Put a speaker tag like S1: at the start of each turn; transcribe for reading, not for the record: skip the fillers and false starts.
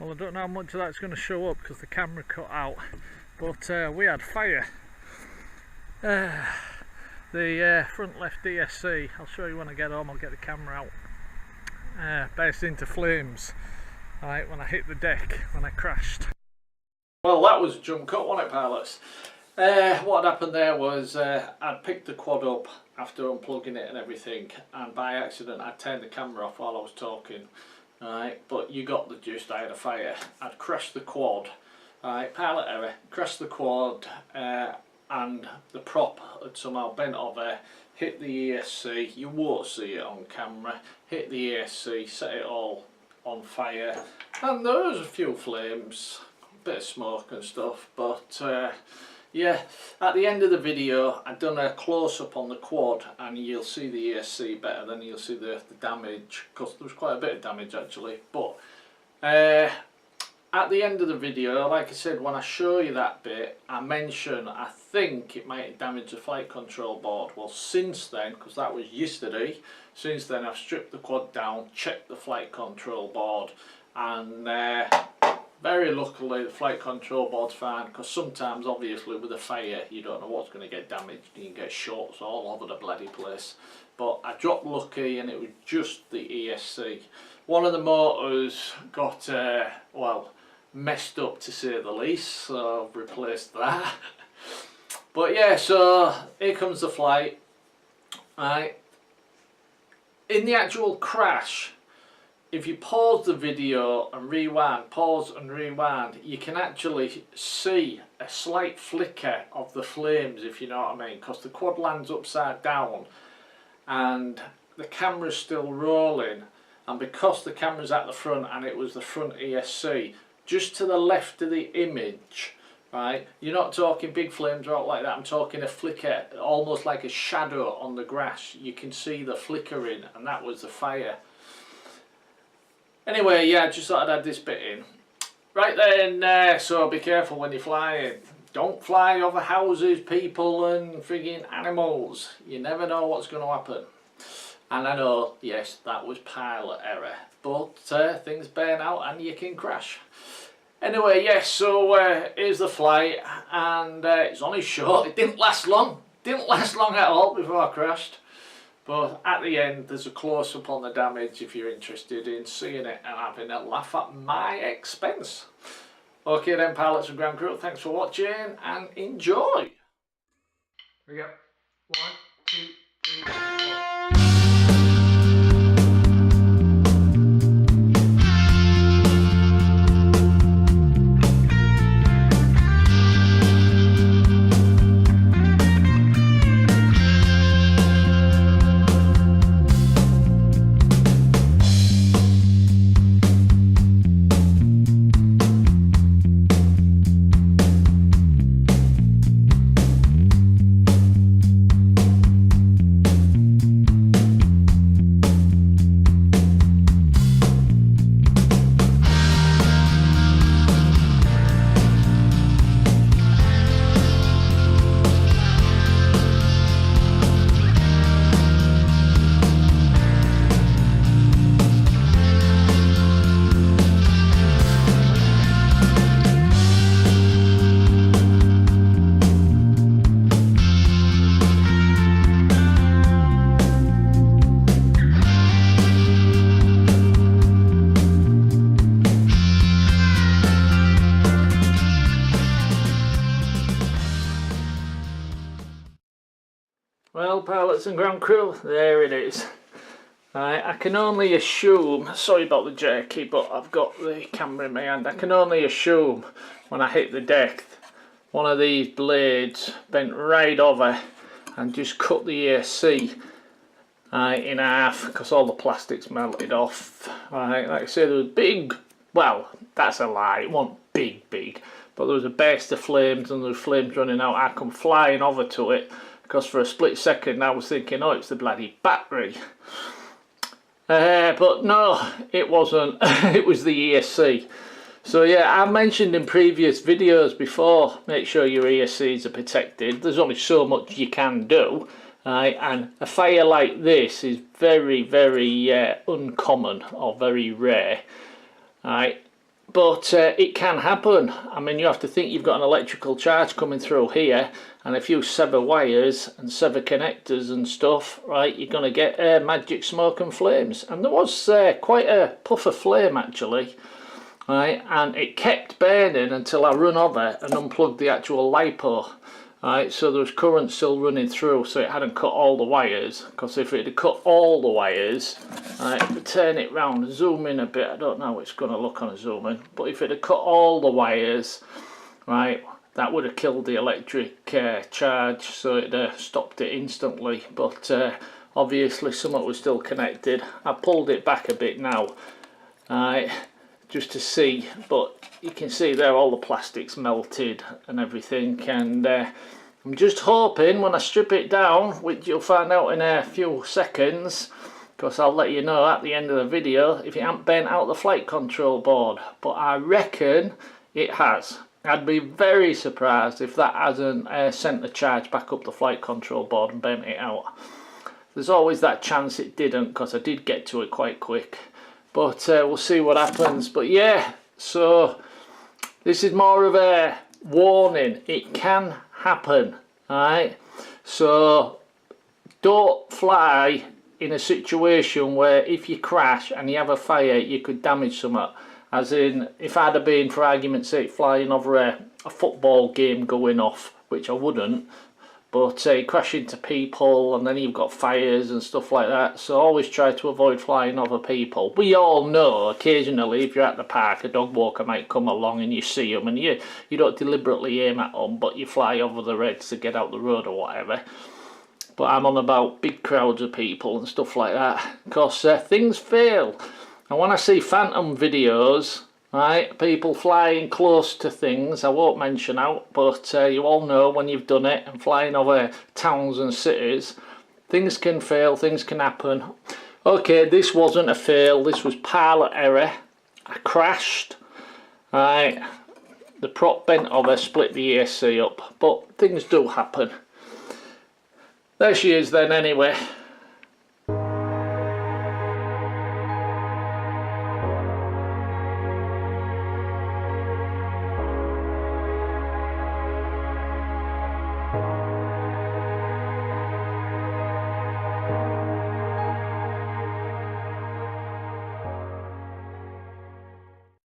S1: Well, I don't know how much of that's going to show up because the camera cut out, but we had fire. The front left ESC, I'll show you when I get home, I'll get the camera out, burst into flames right when I hit the deck, when I crashed. Well, that was a jump cut, wasn't it, pilots? What had happened there was I'd picked the quad up after unplugging it and everything, and by accident I'd turned the camera off while I was talking. Right, but you got the gist. I had a fire. I'd crashed the quad. Right, pilot error. Crashed the quad, and the prop had somehow bent over, hit the ESC. You won't see it on camera. Hit the ESC, set it all on fire, and there was a few flames, a bit of smoke and stuff. But yeah, at the end of the video I'd done a close-up on the quad, and you'll see the ESC better than you'll see the damage, because there was quite a bit of damage actually. But at the end of the video, like I said, when I show you that bit, I mention I think it might damage the flight control board. Well, since then, because that was yesterday, since then I've stripped the quad down, checked the flight control board, and very luckily the flight control board's fine, because sometimes obviously with a fire you don't know what's going to get damaged. You can get shorts all over the bloody place. But I dropped lucky and it was just the ESC. One of the motors got well, messed up to say the least, so I've replaced that. But yeah, so here comes the flight. Right, in the actual crash, if you pause the video and rewind, pause and rewind, you can actually see a slight flicker of the flames, if you know what I mean, because the quad lands upside down and the camera's still rolling, and because the camera's at the front and it was the front ESC, just to the left of the image, right, you're not talking big flames or out like that, I'm talking a flicker, almost like a shadow on the grass. You can see the flickering, and that was the fire. Anyway, yeah, I just thought I'd add this bit in. Right then, so be careful when you're flying. Don't fly over houses, people and frigging animals. You never know what's going to happen. And I know, yes, that was pilot error, but things burn out and you can crash. Anyway, yes, so here's the flight, and it's only short. It didn't last long. Didn't last long at all before I crashed. But at the end there's a close-up on the damage if you're interested in seeing it and having a laugh at my expense. Okay then, pilots and ground crew, thanks for watching and enjoy. Here we go. 1, 2, 3, 4. Well, pilots and ground crew, there it is. I can only assume, sorry about the jerky, but I've got the camera in my hand. I can only assume when I hit the deck, one of these blades bent right over and just cut the ESC in half, because all the plastic's melted off. Like I say, there was big, well, that's a lie, it wasn't big, but there was a burst of flames and there was flames running out. I come flying over to it, because for a split second I was thinking, oh, it's the bloody battery. But no, it wasn't. It was the ESC. So yeah, I mentioned in previous videos before, make sure your ESCs are protected. There's only so much you can do. And a fire like this is very, very uncommon or very rare. But it can happen. I mean, you have to think you've got an electrical charge coming through here, and if you sever wires and sever connectors and stuff, right, you're going to get magic smoke and flames. And there was quite a puff of flame actually, right, and it kept burning until I run over and unplugged the actual LiPo. Right, so there was current still running through, so it hadn't cut all the wires, because if it had cut all the wires, right, if I turn it round, zoom in a bit, I don't know how it's going to look on a zoom in, but if it had cut all the wires, right, that would have killed the electric charge, so it stopped it instantly. But obviously something was still connected. I pulled it back a bit now, right, just to see, but you can see there all the plastic's melted and everything, and I'm just hoping when I strip it down, which you'll find out in a few seconds, because I'll let you know at the end of the video if it hasn't bent out the flight control board, but I reckon it has. I'd be very surprised if that hasn't sent the charge back up the flight control board and bent it out. There's always that chance it didn't, because I did get to it quite quick, but we'll see what happens. But yeah, so this is more of a warning, it can happen, alright? So don't fly in a situation where if you crash and you have a fire you could damage something. As in, if I'd have been, for argument's sake, flying over a football game going off, which I wouldn't, but you crash into people and then you've got fires and stuff like that, so always try to avoid flying over people. We all know occasionally if you're at the park a dog walker might come along and you see them and you don't deliberately aim at them, but you fly over the edge to get out the road or whatever. But I'm on about big crowds of people and stuff like that, because things fail. And when I see phantom videos, right, people flying close to things, I won't mention out, but you all know when you've done it, and flying over towns and cities, things can fail, things can happen. Okay, this wasn't a fail, this was pilot error. I crashed, right, the prop bent over, split the AC up, but things do happen. There she is then anyway.